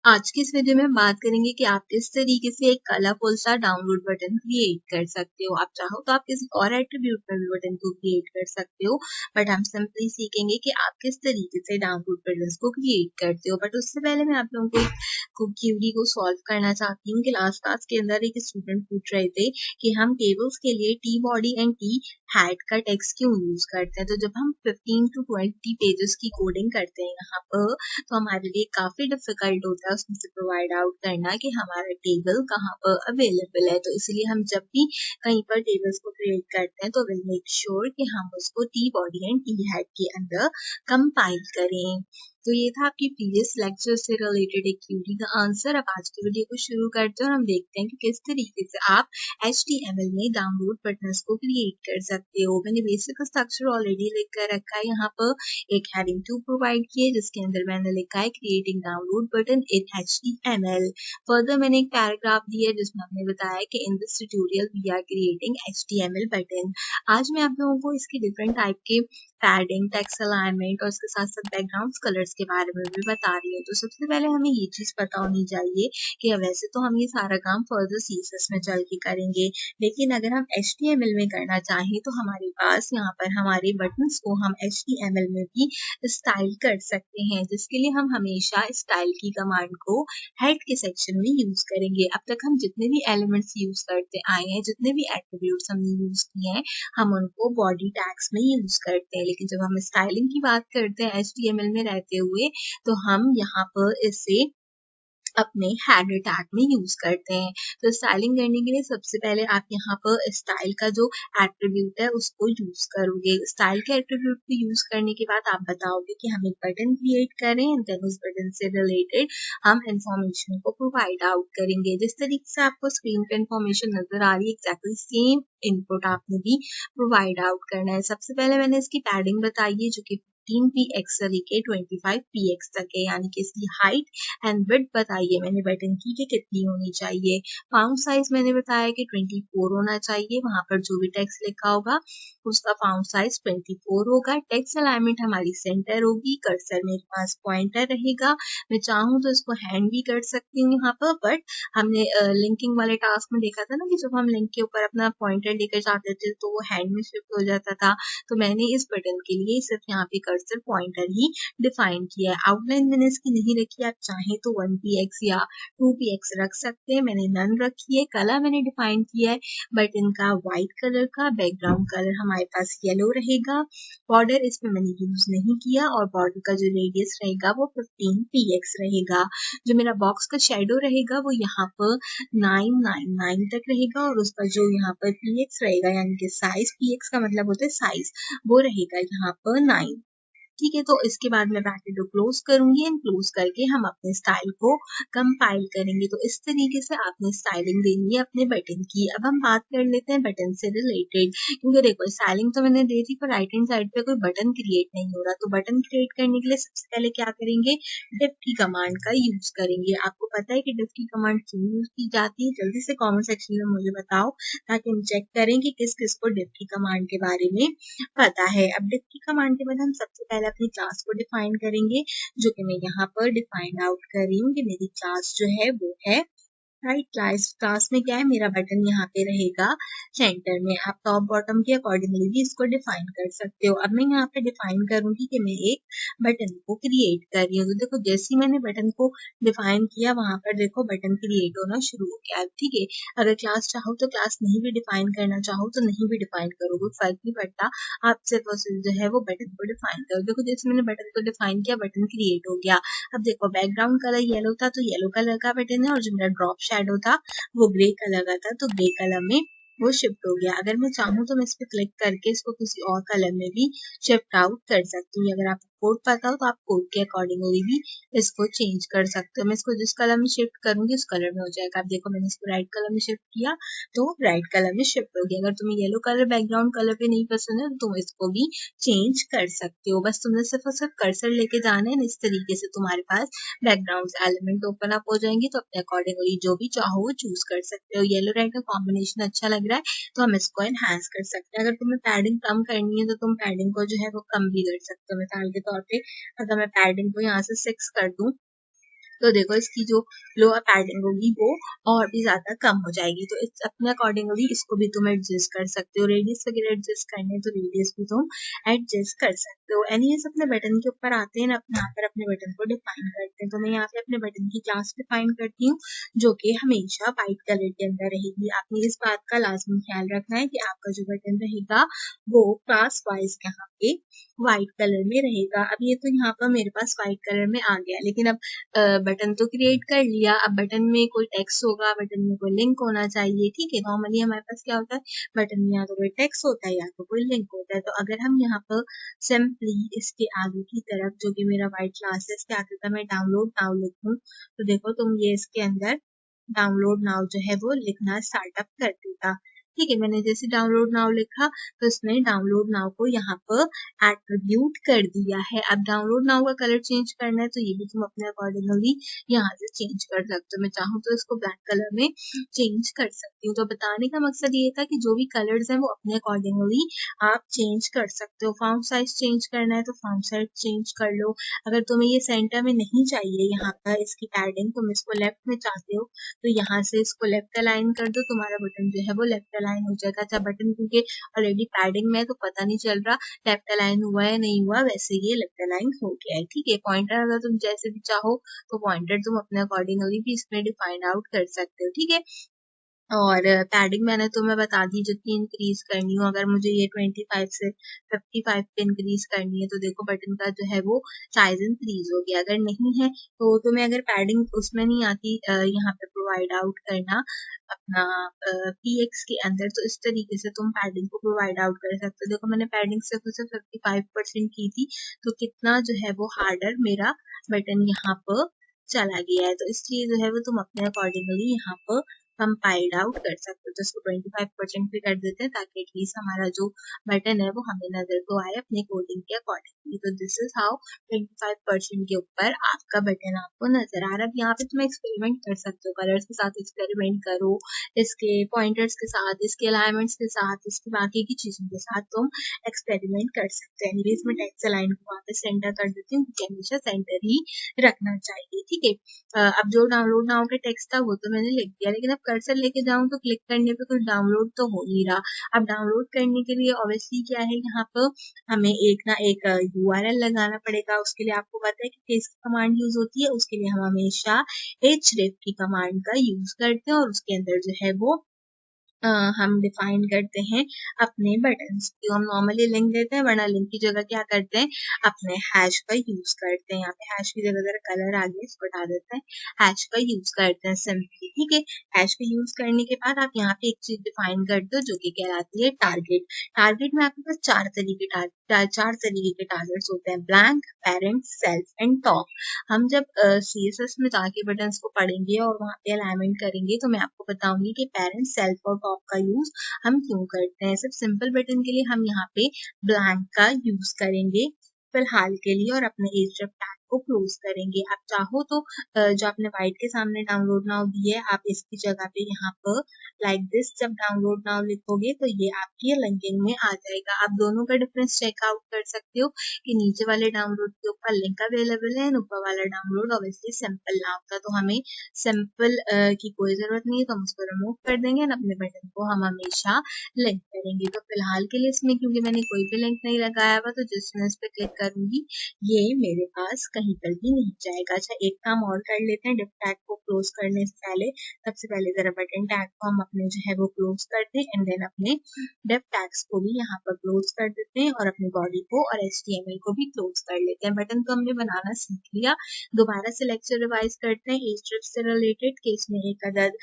आज की इस वीडियो में हम बात करेंगे कि आप किस तरीके से एक कलरफुल सा डाउनलोड बटन क्रिएट कर सकते हो। आप चाहो तो आप किसी और एट्रीब्यूट पर भी बटन को क्रिएट कर सकते हो, बट हम सिंपली सीखेंगे कि आप किस तरीके से डाउनलोड बटन को क्रिएट करते हो। बट उससे पहले मैं आप लोगों को क्यूरी को सॉल्व करना चाहती हूँ कि लास्ट क्लास के अंदर एक स्टूडेंट पूछ रहे थे कि हम टेबल्स के लिए T body and T head का टेक्स्ट क्यों यूज करते हैं। तो जब हम 15 to 20 पेजेस की कोडिंग करते हैं यहाँ पर, तो हमारे लिए काफी डिफिकल्ट होता है उसमें से प्रोवाइड आउट करना कि हमारा टेबल कहाँ पर अवेलेबल है। तो इसलिए हम जब भी कहीं पर टेबल्स को क्रिएट करते हैं तो विल मेक श्योर कि हम उसको T body and T head के अंदर कंपाइल करें। तो ये था आपकी प्रीवियस लेक्चर से रिलेटेड एक क्यूरी का आंसर। अब आज की वीडियो को शुरू करते हैं और हम देखते हैं कि किस तरीके से आप HTML में डाउनलोड बटन्स को क्रिएट कर सकते हो। मैंने बेसिक स्ट्रक्चर ऑलरेडी लिख कर रखा है यहाँ पर, एक हेडिंग 2 प्रोवाइड की है जिसके अंदर मैंने लिखा है creating download button in HTML। Further मैंने एक पैराग्राफ दिया है जिसमें हमने बताया कि in this tutorial we are creating HTML button. आज मैं आप लोगों को इसके डिफरेंट टाइप के पैडिंग, टेक्स्ट अलाइनमेंट और उसके साथ साथ बैकग्राउंड कलर्स के बारे में भी बता रही हूँ। तो सबसे पहले हमें ये चीज पता होनी चाहिए कि वैसे तो हम ये सारा काम फर्दर CSS में चल के करेंगे, लेकिन अगर हम HTML में करना चाहें तो हमारे पास यहाँ पर हमारे बटन्स को हम HTML में भी स्टाइल कर सकते हैं, जिसके लिए हम हमेशा स्टाइल की कमांड को हेड के सेक्शन में यूज करेंगे। अब तक हम जितने भी एलिमेंट्स यूज करते आए हैं, जितने भी एट्रीब्यूट्स हमने यूज किए हैं, हम उनको बॉडी टैग्स में यूज करते हैं। लेकिन जब हम स्टाइलिंग की बात करते हैं HTML में रहते हुए, तो हम यहाँ पर इसे अपने हेडर टैग में यूज करते हैं। तो स्टाइलिंग करने के लिए सबसे पहले आप यहाँ पर स्टाइल का जो एट्रीब्यूट है उसको यूज करोगे। स्टाइल के एट्रीब्यूट को यूज करने के बाद आप बताओगे कि हम एक बटन क्रिएट करें, देन उस बटन से रिलेटेड हम इंफॉर्मेशन को प्रोवाइड आउट करेंगे। जिस तरीके से आपको स्क्रीन पे इंफॉर्मेशन नजर आ रही है, एग्जैक्टली सेम इनपुट आपने भी प्रोवाइड आउट करना है। सबसे पहले मैंने इसकी पैडिंग बताई है जो कि 15 px से लेके 25 px तक है, यानी कि इसकी हाइट एंड विड्थ बताइए मैंने बटन की कि कितनी होनी चाहिए। फाउंट साइज मैंने बताया कि 24 होना चाहिए। वहां पर जो भी टेक्स्ट लिखा होगा उसका फाउंट साइज 24 होगा। टेक्स्ट अलाइनमेंट हमारी सेंटर होगी। कर्सर मेरे पास पॉइंटर रहेगा। मैं चाहूँ तो इसको हैंड भी कर सकती हूँ यहाँ पर, बट हमने लिंकिंग वाले टास्क में देखा था ना कि जब हम लिंक के ऊपर अपना पॉइंटर लेकर जाते थे तो वो हैंड में शिफ्ट हो जाता था। तो मैंने इस बटन के लिए सिर्फ यहाँ पे कर्सर पॉइंटर ही डिफाइन किया है। आउटलाइन मैंने इसकी नहीं रखी, आप चाहें तो 1px या 2px रख सकते हैं। मैंने नन रखी है। कलर मैंने डिफाइन किया है बटन का व्हाइट कलर का। बैकग्राउंड कलर हमारे पास येलो रहेगा। बॉर्डर इसमें मैंने यूज नहीं किया और बॉर्डर का जो रेडियस रहेगा वो 15 px रहेगा। जो मेरा बॉक्स का शेडो रहेगा वो यहाँ पर 999 तक रहेगा और उसका जो यहाँ पर px रहेगा, यानी कि साइज, px का मतलब होता है साइज, वो रहेगा यहाँ पर 9। ठीक है, तो इसके बाद मैं ब्रैकेट को क्लोज करूंगी एंड क्लोज करके हम अपने स्टाइल को कंपाइल करेंगे। तो इस तरीके से आपने स्टाइलिंग देनी है अपने बटन की। अब हम बात कर लेते हैं बटन से रिलेटेड, क्योंकि देखो स्टाइलिंग तो मैंने दे दी पर राइट हैंड साइड पे कोई बटन क्रिएट नहीं हो रहा। तो बटन क्रिएट करने के लिए सबसे पहले क्या करेंगे, डिफ की कमांड का यूज करेंगे। आपको पता है कि डिफ की कमांड क्यों यूज की जाती है? जल्दी से कॉमेंट सेक्शन में मुझे बताओ ताकि हम चेक करें कि किस किस को डिफ की कमांड के बारे में पता है। अब डिफ की कमांड के बाद हम सबसे पहले अपनी क्लास को डिफाइन करेंगे, जो कि मैं यहाँ पर डिफाइन आउट कर रही हूँ कि मेरी क्लास जो है वो है राइट। क्लास में क्या है, मेरा बटन यहाँ पे रहेगा सेंटर में। आप टॉप बॉटम के अकॉर्डिंगली भी इसको डिफाइन कर सकते हो। अब मैं यहाँ पे डिफाइन करूंगी कि मैं एक बटन को क्रिएट कर रही हूँ। तो देखो जैसे ही मैंने बटन को डिफाइन किया वहां पर देखो बटन क्रिएट होना शुरू हो गया। ठीक है, अगर क्लास चाहो तो क्लास नहीं भी डिफाइन करना चाहो तो नहीं भी डिफाइन करो, कोई फर्क नहीं पड़ता। आप सिर्फ और सिर्फ जो है वो बटन को डिफाइन करो। देखो जैसे मैंने बटन को डिफाइन किया, बटन क्रिएट हो गया। अब देखो बैकग्राउंड कलर येलो था तो येलो कलर का बटन है, और जो मेरा ड्रॉप शैडो था वो ग्रे कलर का था तो ग्रे कलर में वो शिफ्ट हो गया। अगर मैं चाहूँ तो मैं इस पे क्लिक करके इसको किसी और कलर में भी शिफ्ट आउट कर सकती हूँ। अगर आपको कोड पता हो तो आप कोड के अकॉर्डिंगली भी इसको चेंज कर सकते हो। मैं इसको जिस कलर में शिफ्ट करूंगी उस कलर में हो जाएगा। आप देखो मैंने इसको राइट कलर में शिफ्ट किया तो राइट कलर में शिफ्ट हो गया। अगर तुम्हें येलो कलर बैकग्राउंड कलर पे नहीं पसंद है तो तुम इसको भी चेंज कर सकते हो। बस तुमने सिर्फ और सिर्फ कर्सर लेके जाना है। इस तरीके से तुम्हारे पास बैकग्राउंड एलिमेंट ओपन अप हो जाएंगे, तो अपने अकॉर्डिंगली जो भी चाहो वो चूज कर सकते हो। येलो रेड का कॉम्बिनेशन अच्छा लग रहा है तो हम इसको एनहांस कर सकते हैं। अगर तुम्हें पैडिंग कम करनी है तो तुम पैडिंग को जो है वो कम भी कर सकते हो। मिसाल के तौर पे अगर मैं पैडिंग को यहाँ से 6 कर दूं तो देखो इसकी जो लोअर पैडिंग होगी वो और भी ज्यादा कम हो जाएगी। तो इस अपने अकॉर्डिंगली इसको भी तुम एडजस्ट कर सकते हो। रेडियस वगैरह एडजस्ट करने तो रेडियस भी तुम एडजस्ट कर सकते हो। एनीवेज अपने बटन के ऊपर आते हैं ना, यहाँ पर अपने बटन को डिफाइन करते हैं। तो मैं यहाँ पे अपने बटन की क्लास डिफाइन करती हूँ, जो कि हमेशा व्हाइट कलर के अंदर रहेगी। आपने इस बात का लाजमी ख्याल रखना है कि आपका जो बटन रहेगा वो क्लास वाइज यहाँ पे व्हाइट कलर में रहेगा। अब ये तो यहाँ पर मेरे पास व्हाइट कलर में आ गया, लेकिन अब बटन तो क्रिएट कर लिया। अब बटन में कोई टेक्स्ट होगा, बटन में कोई लिंक होना चाहिए, ठीक है। नॉर्मली हमारे पास क्या होता है, बटन में या तो कोई टेक्स्ट होता है या तो कोई लिंक होता है। तो अगर हम यहाँ पर सिंपली इसके आगे की तरफ, जो कि मेरा व्हाइट क्लास है, इसके आगे का मैं डाउनलोड नाउ लिखूं, तो देखो तुम ये इसके अंदर डाउनलोड नाउ जो है वो लिखना स्टार्टअप कर देगा, ठीक है। मैंने जैसे डाउनलोड नाउ लिखा तो इसने डाउनलोड नाउ को यहाँ पर एट्रीब्यूट कर दिया है। अब डाउनलोड नाउ का कलर चेंज करना है तो ये भी तुम अपने अकॉर्डिंगली यहाँ से चेंज कर सकते हो। मैं चाहूँ तो इसको ब्लैक कलर में चेंज कर सकती हूँ। तो बताने का मकसद ये था कि जो भी कलर्स हैं वो अपने अकॉर्डिंगली आप चेंज कर सकते हो। फॉन्ट साइज चेंज करना है तो फॉन्ट साइज चेंज कर लो। अगर तुम्हें ये सेंटर में नहीं चाहिए, यहाँ पर इसकी पैडिंग तुम इसको लेफ्ट में चाहते हो तो यहाँ से इसको लेफ्ट अलाइन कर दो, तुम्हारा बटन जो है वो लेफ्ट अलाइन हो जाएगा। अच्छा बटन क्योंकि ऑलरेडी पैडिंग में है तो पता नहीं चल रहा लेफ्ट अलाइन हुआ है नहीं हुआ, वैसे ये लेफ्ट अलाइन हो गया है, ठीक है। पॉइंटर अगर तुम जैसे भी चाहो तो पॉइंटर तुम अपने अकॉर्डिंगली भी इसमें डिफाइन आउट कर सकते हो, ठीक है। और पैडिंग मैंने तुम्हें बता दी जितनी इंक्रीज करनी हो। अगर मुझे ये 25 से 55 पे इंक्रीज करनी है तो देखो बटन का जो है वो साइज इंक्रीज हो गया। अगर नहीं है तो तुम्हें अगर पैडिंग उसमें नहीं आती यहाँ पे प्रोवाइड आउट करना अपना PX के अंदर, तो इस तरीके से तुम पैडिंग को प्रोवाइड आउट कर सकते हो। देखो मैंने पैडिंग सिर्फ 55% की थी तो कितना जो है वो हार्डर मेरा बटन यहाँ पर चला गया है। तो इसलिए जो है वो तुम अपने अकॉर्डिंगली यहाँ पर कंपाइल्ड आउट कर सकते हो। तो इसको 25% पे कर देते हैं ताकि एटलीस्ट हमारा जो बटन है वो हमें नजर तो आए अपने कोडिंग के अकॉर्डिंगली। तो दिस इज हाउ 25% के ऊपर आपका बटन आपको नजर आ रहा है। अब यहाँ पे तुम एक्सपेरिमेंट कर सकते हो, कलर्स के साथ एक्सपेरिमेंट करो, इसके पॉइंटर्स के साथ, इसके अलाइनमेंट्स के साथ, इसकी बाकी की चीजों के साथ तुम एक्सपेरिमेंट कर सकते हैं। एनीवेज मैं टेक्स्ट अलाइन को वहाँ पे सेंटर कर देती हूँ क्योंकि हमेशा सेंटर ही रखना चाहिए, ठीक है। अब जो डाउनलोड नाउ के टेक्स्ट था वो तो मैंने लिख दिया, लेकिन अब कर्सर लेके जाऊं तो क्लिक करने पे कुछ डाउनलोड तो हो नहीं रहा। अब डाउनलोड करने के लिए ऑब्वियसली क्या है, यहाँ पर हमें एक ना एक URL लगाना पड़ेगा। उसके लिए आपको पता है कि किस कमांड यूज होती है, उसके लिए हम हमेशा href की कमांड का यूज करते हैं और उसके अंदर जो है वो हम डिफाइन करते हैं अपने बटन्स की। हम नॉर्मली लिंक देते हैं, वरना लिंक की जगह क्या करते हैं, अपने हैश का यूज करते हैं। यहाँ पे हैश की जगह अगर कलर आ गया इसको हटा देते हैं, हैश का यूज करते हैं सिंपली, ठीक है। हैश का यूज करने के बाद आप यहाँ पे एक चीज डिफाइन करते हो जो कि कहलाती है टारगेट। टारगेट में आपके पास चार तरीके के टारगेट्स होते हैं, blank, parent, self and top. हम जब CSS में जाके बटन्स को पढ़ेंगे और वहाँ पे अलाइनमेंट करेंगे तो मैं आपको बताऊंगी कि पेरेंट, सेल्फ और टॉप का यूज हम क्यों करते हैं। सिर्फ सिंपल बटन के लिए हम यहाँ पे ब्लैंक का यूज करेंगे फिलहाल के लिए और अपने href टैग को क्लोज करेंगे। आप चाहो तो जो आपने व्हाइट के सामने डाउनलोड नाउ दी है, आप इसकी जगह पे यहाँ पर लाइक दिस जब डाउनलोड नाउ लिखोगे तो ये आपकी लिंकिंग में आ जाएगा। आप दोनों का डिफरेंस चेकआउट कर सकते हो कि नीचे वाले डाउनलोड के ऊपर लिंक अवेलेबल है, ऊपर वाला डाउनलोड ऑब्वियसली सिंपल नाउ का। तो हमें सिंपल की कोई जरूरत नहीं है, तो हम उसको रिमूव कर देंगे और अपने बटन को हम हमेशा लिंक करेंगे। तो फिलहाल के लिए इसमें क्योंकि मैंने कोई भी लिंक नहीं लगाया हुआ, तो जिस मैं इस पे क्लिक करूंगी ये मेरे पास कहीं पर भी नहीं जाएगा। अच्छा एक काम और कर लेते हैं, डिफ टैग को क्लोज करने से पहले सबसे पहले जरा बटन टैग को हम अपने जो है वो क्लोज करते हैं एंड देन अपने डिफ टैग्स को भी यहाँ पर क्लोज कर देते हैं और अपनी बॉडी को और HTML को भी क्लोज कर लेते हैं। बटन तो हमने बनाना सीख लिया, दोबारा से लेक्चर रिवाइज करते हैं href से रिलेटेड कि इसमें एक अदद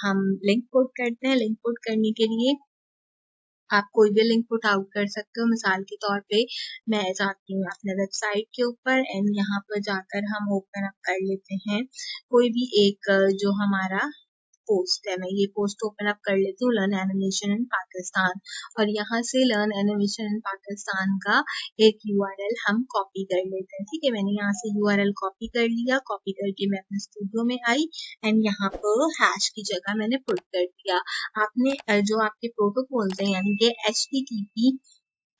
हम लिंक पुट करते हैं। लिंक पुट करने के लिए आप कोई भी लिंक पुट आउट कर सकते हो। मिसाल के तौर पे मैं जाती हूँ अपने वेबसाइट के ऊपर एंड यहाँ पर जाकर हम ओपन अप कर लेते हैं कोई भी एक जो हमारा पोस्ट है। मैं ये पोस्ट ओपन अप कर लेती हूँ, लर्न एनिमेशन इन पाकिस्तान, और यहाँ से लर्न एनिमेशन इन पाकिस्तान का एक URL हम कॉपी कर लेते हैं, ठीक है। मैंने यहाँ से URL कॉपी कर लिया, कॉपी करके मैं अपने स्टूडियो में आई एंड यहाँ पर हैश की जगह मैंने पुट कर दिया। आपने जो आपके प्रोटोकॉल्स हैं यानी कि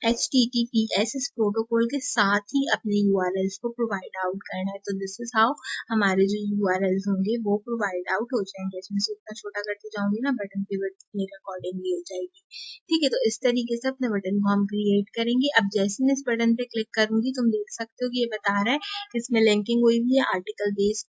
HTTPS इस प्रोटोकॉल के साथ ही अपने URLs को प्रोवाइड आउट करना है। तो दिस इज हाउ हमारे जो URLs होंगे वो प्रोवाइड आउट हो जाएंगे। इसमें से इतना छोटा करते जाऊंगी ना बटन की विड्थ मेरे अकॉर्डिंगली हो जाएगी। ठीक है, तो इस तरीके से अपने बटन को हम क्रिएट करेंगे। अब जैसे मैं इस बटन पे क्लिक करूंगी तुम देख सकते हो कि ये बता रहा है कि इसमें लिंकिंग हुई हुई है article based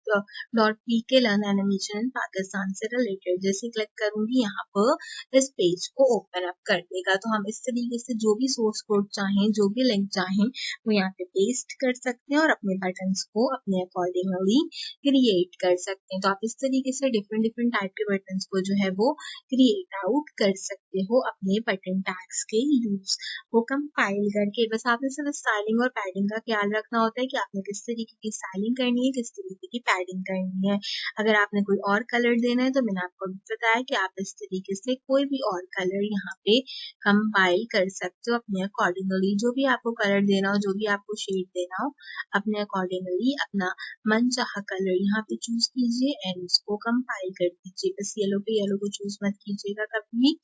.pk learn animation इन पाकिस्तान से रिलेटेड। जैसे क्लिक करूंगी यहाँ पर इस पेज को ओपन अप कर देगा। तो हम इस तरीके से जो भी सोर्स कोड चाहें, जो भी लिंक चाहें वो यहाँ पे पेस्ट कर सकते हैं और अपने बटन्स को अपने अकॉर्डिंगली क्रिएट कर सकते हैं। तो आप इस तरीके से डिफरेंट डिफरेंट टाइप के बटन्स को जो है वो क्रिएट आउट कर सकते हो अपने बटन टैग्स के यूज को कंपाइल करके। बस आपने सिर्फ स्टाइलिंग और पैडिंग का ख्याल रखना होता है कि आपने किस तरीके की स्टाइलिंग करनी है, किस तरीके की पैडिंग करनी है। अगर आपने कोई और कलर देना है तो मैंने आपको बताया कि आप इस तरीके से कोई भी और कलर यहाँ पे कंपाइल कर सकते हो अपने अकॉर्डिंगली। जो भी आपको कलर देना हो, जो भी आपको शेड देना हो, अपने अकॉर्डिंगली अपना मन चाह कलर यहाँ पे चूज कीजिए एंड उसको कंपाइल कर दीजिए। बस येलो पे येलो को चूज मत कीजिएगा कभी भी,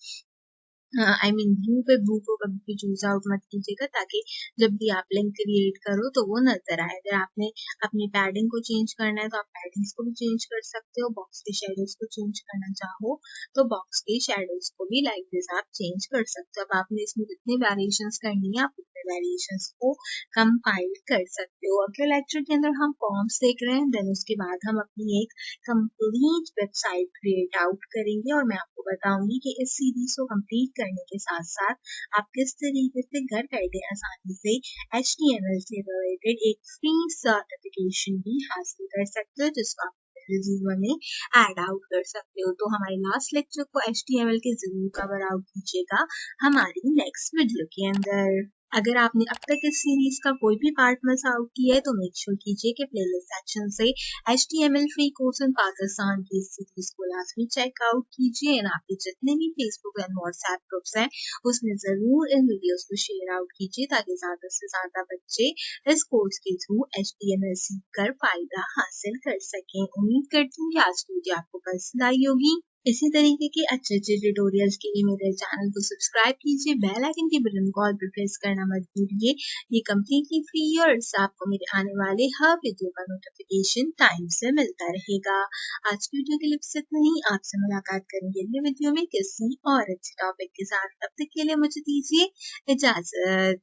आई मीन ब्लू पे ब्लू को कभी भी चूज आउट मत कीजिएगा, ताकि जब भी आप लिंक क्रिएट करो तो वो नजर आए। अगर आपने अपनी पैडिंग को चेंज करना है तो आप पैडिंग्स को भी चेंज कर सकते हो। बॉक्स के शेडोज को चेंज करना चाहो तो बॉक्स के शेडोज को भी लाइक दिस आप चेंज कर सकते हो। अब आपने इसमें जितनी वेरिएशंस करनी है आप उतने वेरिएशंस को कंपाइल कर सकते हो। अगले लेक्चर के अंदर हम फॉर्म्स देख रहे हैं, देन उसके बाद हम अपनी एक कंप्लीट वेबसाइट क्रिएट आउट करेंगे और मैं आपको बताऊंगी कि इस सीरीज को कंप्लीट करने के साथ साथ आप किस तरीके से घर बैठे आसानी से HTML से रिलेटेड एक फ्री सर्टिफिकेशन भी हासिल कर सकते हो, जिसको आप रिज्यूमे में ऐड आउट कर सकते हो। तो हमारे लास्ट लेक्चर को HTML के जरूर कवर आउट कीजिएगा हमारी नेक्स्ट वीडियो के अंदर। अगर आपने अब तक इस सीरीज का कोई भी पार्ट मिस आउट किया है तो मेक श्योर कीजिए कि प्लेलिस्ट सेक्शन से HTML free course in Pakistan की सीरीज को लाजमी चेकआउट कीजिए एंड आपके जितने भी फेसबुक एंड व्हाट्सएप ग्रुप्स हैं उसमें जरूर इन वीडियोस को शेयर आउट कीजिए, ताकि ज्यादा से ज्यादा बच्चे इस कोर्स के थ्रू HTML सीख कर फायदा हासिल कर सकें। उम्मीद करती हूँ कि आज की वीडियो आपको पसंद आई होगी। इसी तरीके के अच्छे अच्छे ट्यूटोरियल्स के लिए मेरे चैनल को सब्सक्राइब कीजिए, बेल आइकन के बटन को ऑल पर प्रेस करना मत भूलिए। ये कम्प्लीटली फ्री है और इससे आपको मेरे आने वाले हर वीडियो का नोटिफिकेशन टाइम से मिलता रहेगा। आज की वीडियो के लिए बस इतना ही। आपसे मुलाकात करेंगे अगले वीडियो में किसी और अच्छे टॉपिक के साथ। तब तक के लिए मुझे दीजिए इजाजत।